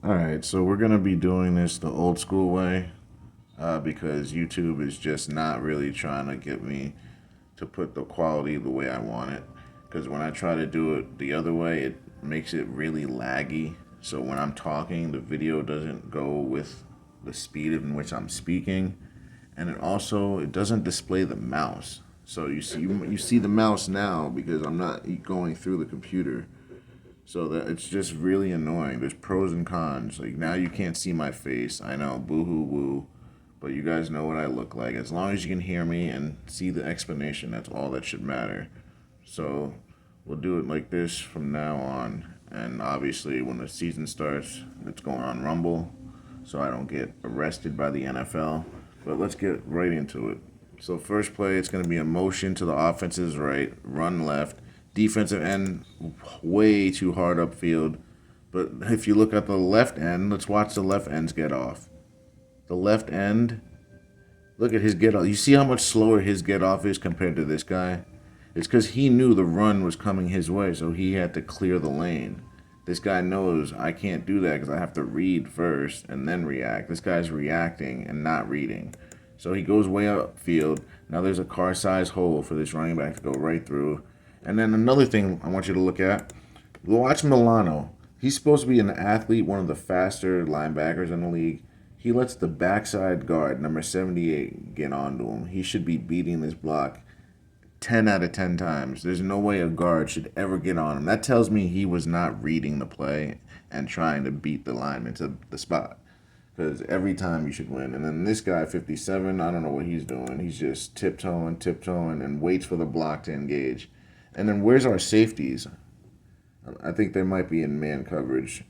All right, so we're gonna be doing this the old school way because YouTube is just not really trying to get me to put the quality the way I want it. Because when I try to do it the other way, it makes it really laggy. So when I'm talking, the video doesn't go with the speed in which I'm speaking, and it doesn't display the mouse. So you see the mouse now because I'm not going through the computer. So that it's just really annoying. There's pros and cons. Like now you can't see my face. I know, boo hoo woo, but you guys know what I look like. As long as you can hear me and see the explanation, that's all that should matter. So we'll do it like this from now on. And obviously, when the season starts, it's going on Rumble, so I don't get arrested by the NFL. But let's get right into it. So first play, it's going to be a motion to the offense's right, run left, defensive end way too hard upfield. But if you look at the left end, let's watch the left ends get off. The left end, look at his get off. You see how much slower his get off is compared to this guy? It's because he knew the run was coming his way, so he had to clear the lane. This guy knows I can't do that because I have to read first and then react. This guy's reacting and not reading. So he goes way upfield. Now there's a car-sized hole for this running back to go right through. And then another thing I want you to look at, watch Milano. He's supposed to be an athlete, one of the faster linebackers in the league. He lets the backside guard, number 78, get onto him. He should be beating this block 10 out of 10 times. There's no way a guard should ever get on him. That tells me he was not reading the play and trying to beat the lineman to the spot. Because every time you should win. And then this guy, 57, I don't know what he's doing. He's just tiptoeing, and waits for the block to engage. And then where's our safeties? I think they might be in man coverage.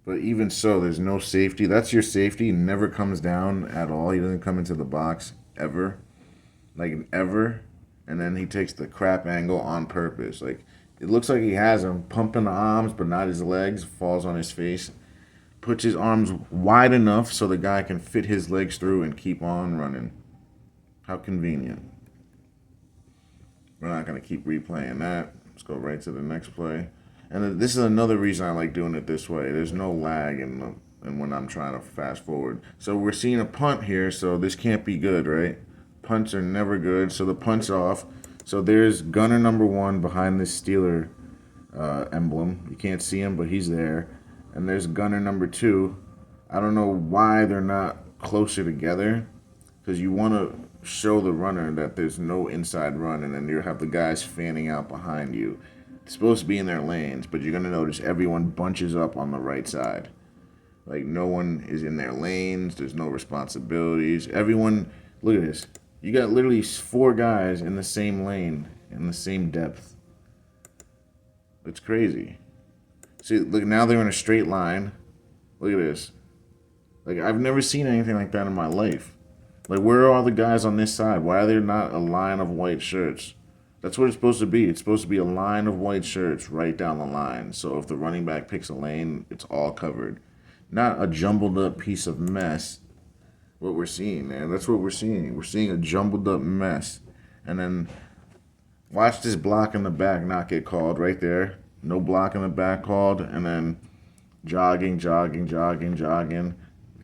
But even so, there's no safety. That's your safety. He never comes down at all. He doesn't come into the box ever. Like, ever. And then he takes the crap angle on purpose. Like, it looks like he has him pumping the arms, but not his legs. Falls on his face. Puts his arms wide enough so the guy can fit his legs through and keep on running. How convenient. We're not going to keep replaying that. Let's go right to the next play. And this is another reason I like doing it this way. There's no lag in when I'm trying to fast forward. So we're seeing a punt here, so this can't be good, right? Punts are never good, so the punt's off. So there's gunner number one behind this Steeler emblem. You can't see him, but he's there. And there's gunner number two. I don't know why they're not closer together, because you want to show the runner that there's no inside run, and then you have the guys fanning out behind you. It's supposed to be in their lanes, but you're going to notice everyone bunches up on the right side. Like, no one is in their lanes. There's no responsibilities. Everyone, look at this. You got literally four guys in the same lane, in the same depth. It's crazy. See, look, now they're in a straight line. Look at this. Like, I've never seen anything like that in my life. Like, where are all the guys on this side? Why are there not a line of white shirts? That's what it's supposed to be. It's supposed to be a line of white shirts right down the line. So if the running back picks a lane, it's all covered. Not a jumbled up piece of mess. What we're seeing, man. That's what we're seeing. We're seeing a jumbled up mess. And then watch this block in the back not get called right there. No block in the back called. And then jogging. The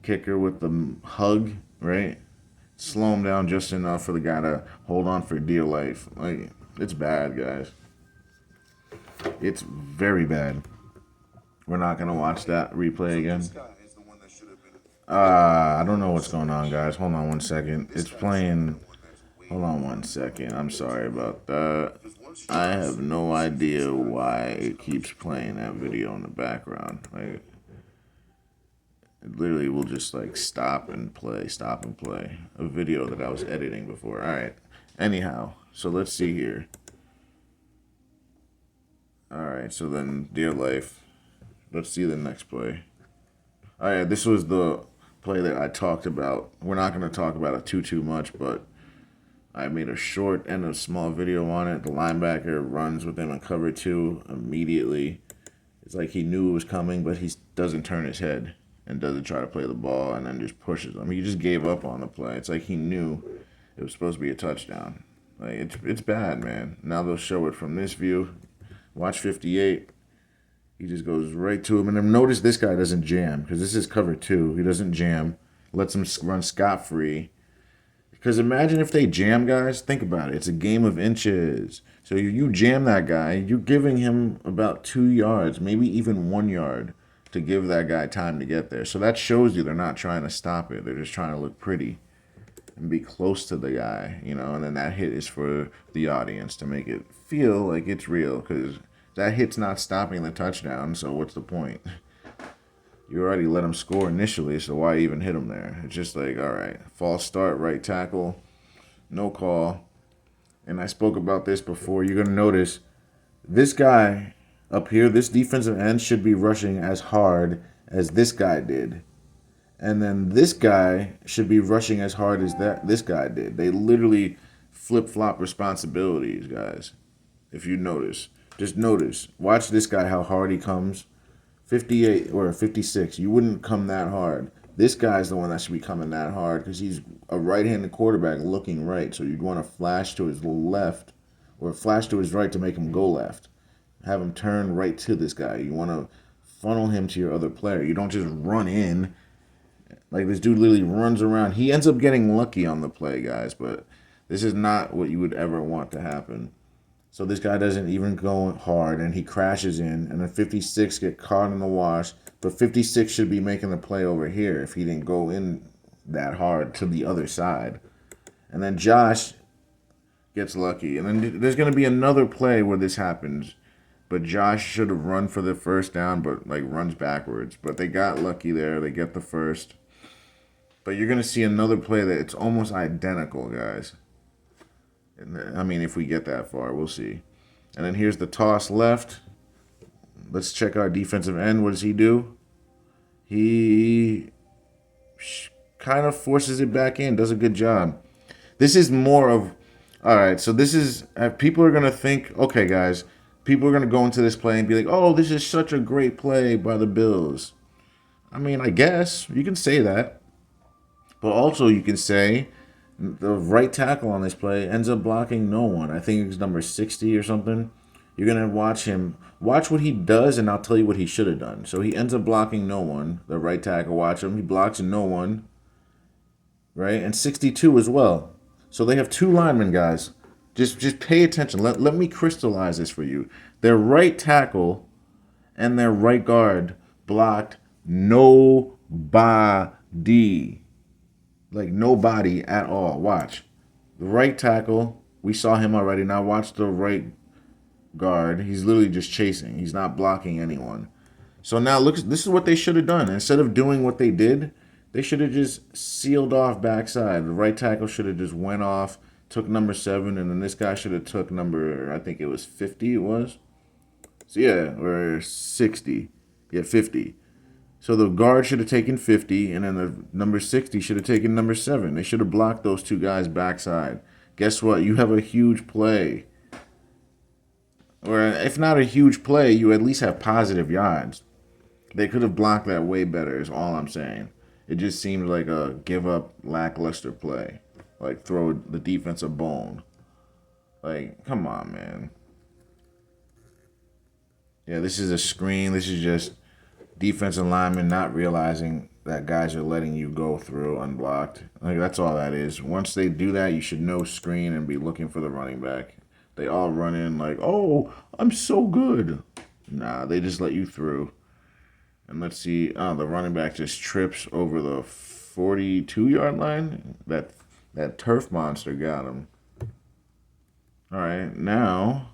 kicker with the hug, right? Slow him down just enough for the guy to hold on for dear life. Like, it's bad, guys. It's very bad. We're not gonna watch that replay again. I don't know what's going on, guys. Hold on one second. It's playing. Hold on one second. I'm sorry about that. I have no idea why it keeps playing that video in the background. Like, it literally will just like stop and play a video that I was editing before. All right. Anyhow, so let's see here. All right. So then, dear life, let's see the next play. All right. This was the play that I talked about. We're not going to talk about it too much, but I made a short and a small video on it. The linebacker runs with him in cover two immediately. It's like he knew it was coming, but he doesn't turn his head and doesn't try to play the ball and then just pushes him. He just gave up on the play. It's like he knew it was supposed to be a touchdown. Like, it's bad, man. Now they'll show it from this view. Watch 58. He just goes right to him. And then notice this guy doesn't jam because this is cover two. He doesn't jam. Lets him run scot-free. Because imagine if they jam, guys. Think about it. It's a game of inches. So you jam that guy, you're giving him about 2 yards, maybe even 1 yard to give that guy time to get there. So that shows you they're not trying to stop it. They're just trying to look pretty and be close to the guy, and then that hit is for the audience to make it feel like it's real because that hit's not stopping the touchdown, so what's the point? You already let him score initially, so why even hit him there? It's just like, all right, false start, right tackle, no call. And I spoke about this before. You're going to notice this guy up here, this defensive end should be rushing as hard as this guy did. And then this guy should be rushing as hard as this guy did. They literally flip-flop responsibilities, guys. If you notice. Just notice. Watch this guy, how hard he comes. 58 or 56. You wouldn't come that hard. This guy's the one that should be coming that hard because he's a right-handed quarterback looking right. So you'd want to flash to his left or flash to his right to make him go left. Have him turn right to this guy. You want to funnel him to your other player. You don't just run in. Like this dude literally runs around. He ends up getting lucky on the play, guys, but this is not what you would ever want to happen. So this guy doesn't even go hard, and he crashes in, and then 56 get caught in the wash. But 56 should be making the play over here if he didn't go in that hard to the other side. And then Josh gets lucky. And then there's going to be another play where this happens. But Josh should have run for the first down, but runs backwards. But they got lucky there. They get the first. But you're going to see another play that it's almost identical, guys. I mean, if we get that far, we'll see. And then here's the toss left. Let's check our defensive end. What does he do? He kind of forces it back in, does a good job. This is more of, all right, so this is, people are going to think, okay, guys, people are going to go into this play and be like, oh, this is such a great play by the Bills. I mean, I guess you can say that. But also you can say the right tackle on this play ends up blocking no one. I think it's number 60 or something. You're going to watch him. Watch what he does, and I'll tell you what he should have done. So he ends up blocking no one. The right tackle, watch him. He blocks no one. Right? And 62 as well. So they have two linemen, guys. Just pay attention. Let me crystallize this for you. Their right tackle and their right guard blocked nobody. Like nobody at all. Watch. The right tackle, we saw him already. Now watch the right guard. He's literally just chasing. He's not blocking anyone. So now look, this is what they should have done. Instead of doing what they did, they should have just sealed off backside. The right tackle should have just went off, took number 7, and then this guy should have took number, I think it was 50 it was. So yeah, or 60. Yeah, 50. So the guard should have taken 50, and then the number 60 should have taken number 7. They should have blocked those two guys backside. Guess what? You have a huge play. Or if not a huge play, you at least have positive yards. They could have blocked that way better is all I'm saying. It just seemed like a give-up, lackluster play. Like throw the defense a bone. Like, come on, man. Yeah, this is a screen. This is just defensive linemen not realizing that guys are letting you go through unblocked. Like, that's all that is. Once they do that, you should know screen and be looking for the running back. They all run in like, oh, I'm so good. Nah, they just let you through. And let's see. Oh, the running back just trips over the 42-yard line. That turf monster got him. All right, now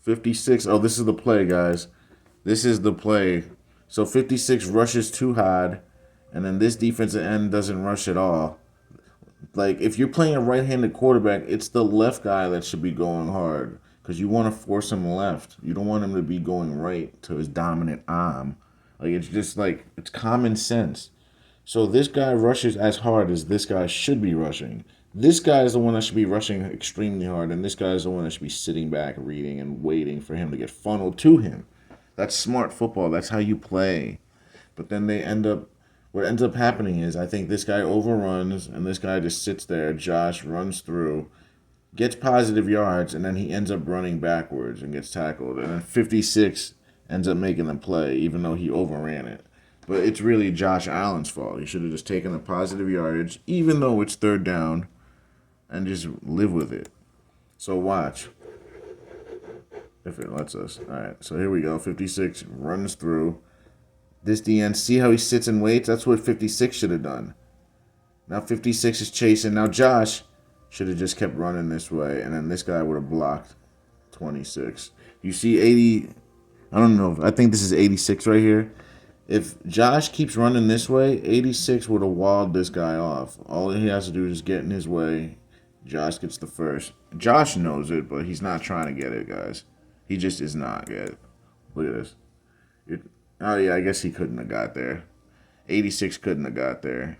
56. Oh, this is the play, guys. This is the play. So 56 rushes too hard, and then this defensive end doesn't rush at all. Like, if you're playing a right-handed quarterback, it's the left guy that should be going hard because you want to force him left. You don't want him to be going right to his dominant arm. Like, it's just like, it's common sense. So this guy rushes as hard as this guy should be rushing. This guy is the one that should be rushing extremely hard, and this guy is the one that should be sitting back, reading, and waiting for him to get funneled to him. That's smart football. That's how you play. But then what ends up happening is I think this guy overruns, and this guy just sits there. Josh runs through, gets positive yards, and then he ends up running backwards and gets tackled. And then 56 ends up making the play, even though he overran it. But it's really Josh Allen's fault. He should have just taken the positive yardage, even though it's third down, and just live with it. So watch. If it lets us. Alright, so here we go. 56 runs through. This DN, see how he sits and waits? That's what 56 should have done. Now 56 is chasing. Now Josh should have just kept running this way, and then this guy would have blocked 26. You see 80, I don't know. I think this is 86 right here. If Josh keeps running this way, 86 would have walled this guy off. All he has to do is just get in his way. Josh gets the first. Josh knows it, but he's not trying to get it, guys. He just is not good. Look at this. Oh, yeah, I guess he couldn't have got there. 86 couldn't have got there.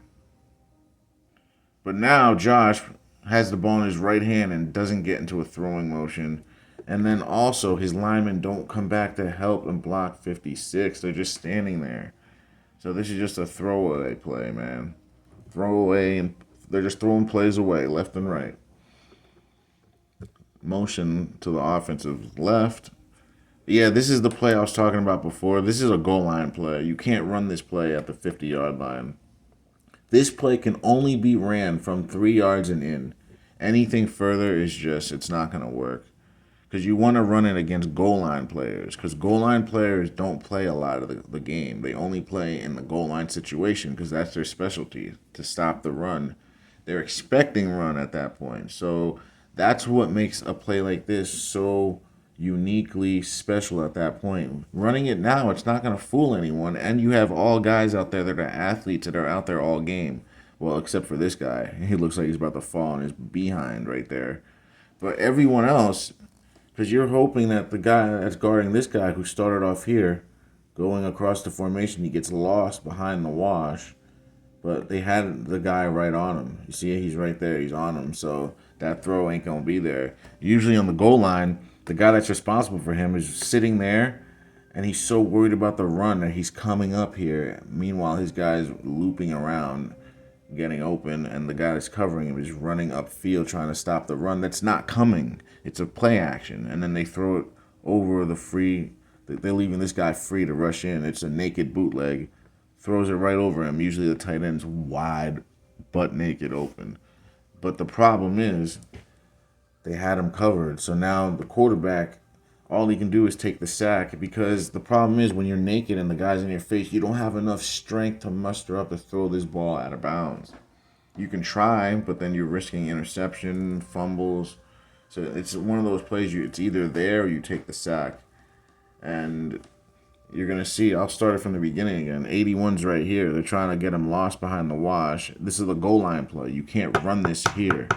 But now Josh has the ball in his right hand and doesn't get into a throwing motion. And then also his linemen don't come back to help and block 56. They're just standing there. So this is just a throwaway play, man. Throwaway, and they're just throwing plays away left and right. Motion to the offensive left. Yeah, this is the play I was talking about before. This is a goal line play. You can't run this play at the 50-yard line. This play can only be ran from 3 yards and in. Anything further is just, it's not going to work. Because you want to run it against goal line players. Because goal line players don't play a lot of the game. They only play in the goal line situation because that's their specialty, to stop the run. They're expecting run at that point. So that's what makes a play like this so uniquely special at that point. Running it now, it's not going to fool anyone. And you have all guys out there that are athletes that are out there all game. Well, except for this guy. He looks like he's about to fall on his behind right there. But everyone else, because you're hoping that the guy that's guarding this guy who started off here, going across the formation, he gets lost behind the wash. But they had the guy right on him. You see, he's right there. He's on him. So that throw ain't going to be there. Usually on the goal line, the guy that's responsible for him is sitting there, and he's so worried about the run that he's coming up here. Meanwhile, his guy's looping around, getting open, and the guy that's covering him is running upfield trying to stop the run that's not coming. It's a play action, and then they throw it over the free. They're leaving this guy free to rush in. It's a naked bootleg. Throws it right over him. Usually the tight end's wide, butt naked open. But the problem is they had him covered. So now the quarterback, all he can do is take the sack, because the problem is when you're naked and the guy's in your face, you don't have enough strength to muster up to throw this ball out of bounds. You can try, but then you're risking interception, fumbles. So it's one of those plays, it's either there or you take the sack. And you're going to see, I'll start it from the beginning again. 81's right here. They're trying to get him lost behind the wash. This is a goal line play. You can't run this here.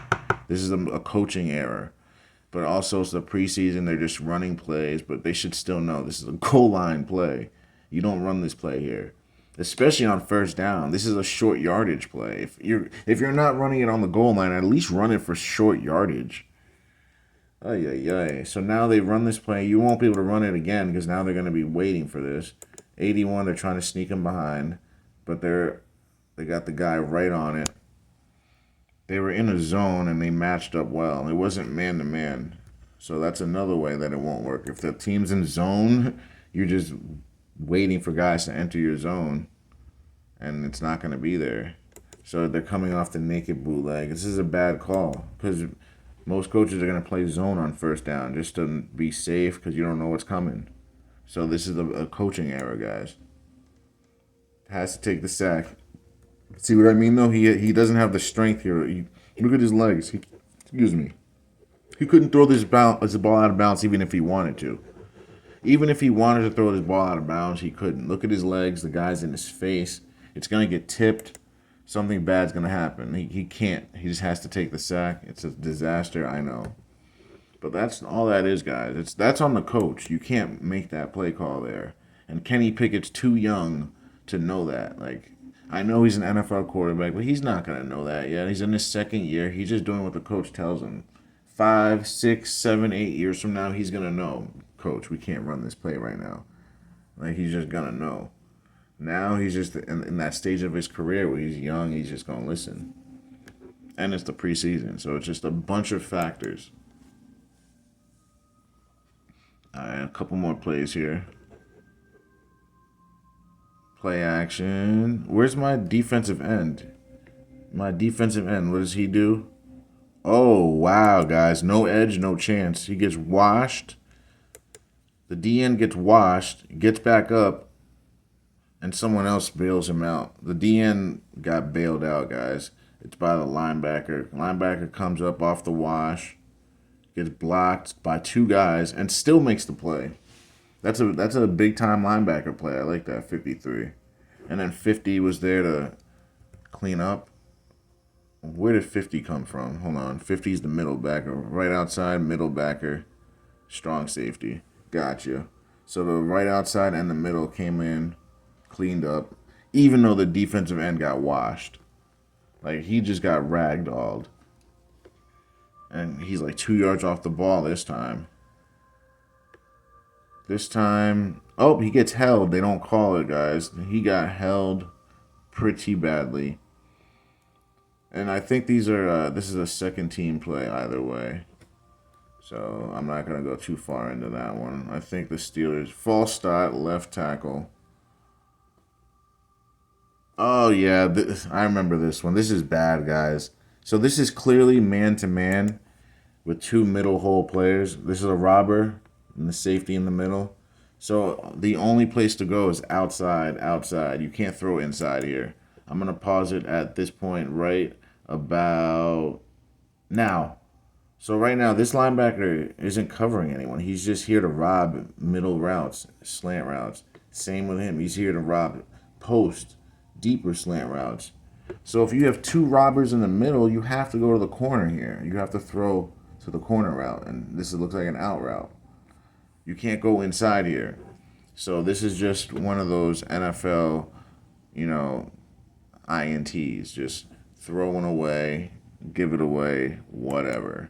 This is a coaching error. But also it's the preseason. They're just running plays, but they should still know this is a goal line play. You don't run this play here, especially on first down. This is a short yardage play. If you're not running it on the goal line, at least run it for short yardage. So now they run this play. You won't be able to run it again because now they're going to be waiting for this. 81, they're trying to sneak him behind, but they got the guy right on it. They were in a zone and they matched up well. It wasn't man-to-man. So that's another way that it won't work. If the team's in zone, you're just waiting for guys to enter your zone, and it's not going to be there. So they're coming off the naked bootleg. This is a bad call because most coaches are going to play zone on first down just to be safe because you don't know what's coming. So this is a coaching error, guys. Has to take the sack. See what I mean, though? He doesn't have the strength here. Look at his legs. He couldn't throw this ball out of bounds even if he wanted to. Even if he wanted to throw this ball out of bounds, he couldn't. Look at his legs. The guy's in his face. It's going to get tipped. Something bad's going to happen. He can't. He just has to take the sack. It's a disaster, I know. But that's all that is, guys. That's on the coach. You can't make that play call there. And Kenny Pickett's too young to know that. I know he's an NFL quarterback, but he's not going to know that yet. He's in his second year. He's just doing what the coach tells him. 5, 6, 7, 8 years from now, he's going to know, Coach, we can't run this play right now. He's just going to know. Now he's just in that stage of his career where he's young, he's just going to listen. And it's the preseason, so it's just a bunch of factors. All right, a couple more plays here. Play action. Where's my defensive end? My defensive end, what does he do? Oh, wow, guys. No edge, no chance. He gets washed. The DN gets washed, gets back up, and someone else bails him out. The DN got bailed out, guys. It's by the linebacker. Linebacker comes up off the wash, gets blocked by two guys, and still makes the play. That's a big time linebacker play. I like that 53. And then 50 was there to clean up. Where did 50 come from? Hold on. 50's the middle backer. Right outside, middle backer, strong safety. Gotcha. So the right outside and the middle came in, cleaned up, even though the defensive end got washed. Like, he just got ragdolled. And he's like 2 yards off the ball this time. This time, oh, he gets held. They don't call it, guys. He got held pretty badly. And I think these are, this is a second team play either way. So I'm not going to go too far into that one. I think the Steelers, false start, left tackle. Oh, yeah, I remember this one. This is bad, guys. So this is clearly man-to-man with two middle hole players. This is a robber and the safety in the middle. So the only place to go is outside. You can't throw inside here. I'm going to pause it at this point right about now. So right now, this linebacker isn't covering anyone. He's just here to rob middle routes, slant routes. Same with him. He's here to rob post, deeper slant routes. So if you have two robbers in the middle, you have to go to the corner here. You have to throw to the corner route, and this looks like an out route. You can't go inside here. So this is just one of those NFL, INTs. Just throwing away, give it away, whatever.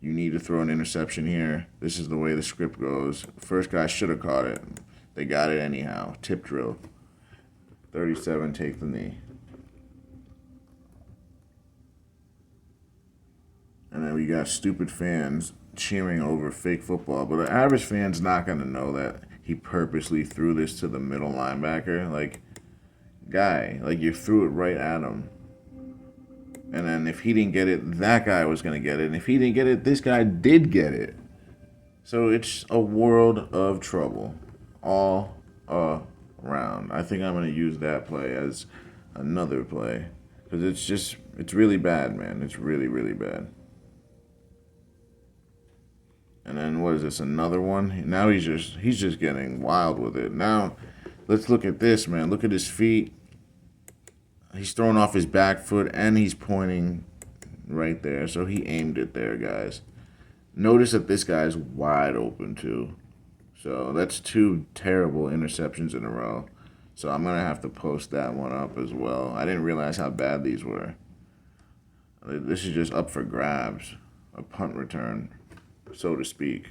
You need to throw an interception here. This is the way the script goes. First guy should have caught it. They got it anyhow. Tip drill. 37, take the knee. And then we got stupid fans cheering over fake football. But the average fan's not going to know that he purposely threw this to the middle linebacker. Like, guy, like you threw it right at him. And then if he didn't get it, that guy was going to get it. And if he didn't get it, this guy did get it. So it's a world of trouble all around. I think I'm going to use that play as another play. Because it's really bad, man. It's really, really bad. And then what is this, another one? Now he's just getting wild with it. Now, let's look at this, man. Look at his feet. He's throwing off his back foot, and he's pointing right there. So he aimed it there, guys. Notice that this guy's wide open, too. So that's two terrible interceptions in a row. So I'm going to have to post that one up as well. I didn't realize how bad these were. This is just up for grabs. A punt return, so to speak.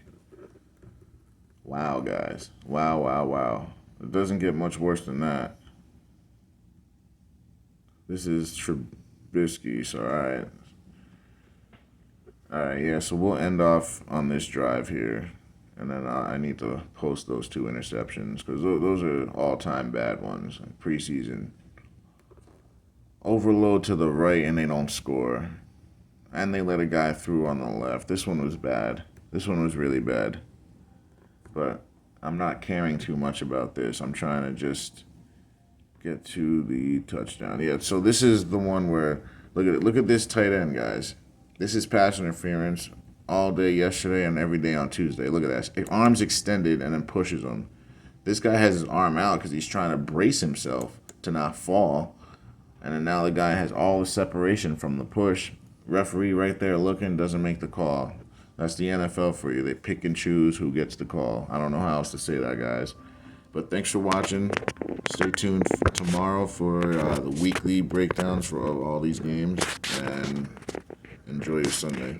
Wow, guys. Wow. It doesn't get much worse than that. This is Trubisky, so alright. Alright, yeah, so we'll end off on this drive here. And then I need to post those two interceptions because those are all-time bad ones. Preseason. Overload to the right and they don't score. And they let a guy through on the left. This one was bad. This one was really bad. But I'm not caring too much about this. I'm trying to just get to the touchdown. Yeah, so this is the one where, look at it. Look at this tight end, guys. This is pass interference all day yesterday and every day on Tuesday. Look at that. Arms extended and then pushes him. This guy has his arm out because he's trying to brace himself to not fall. And then now the guy has all the separation from the push. Referee right there looking, doesn't make the call. That's the NFL for you. They pick and choose who gets the call. I don't know how else to say that, guys. But thanks for watching. Stay tuned for tomorrow for the weekly breakdowns for all these games. And enjoy your Sunday.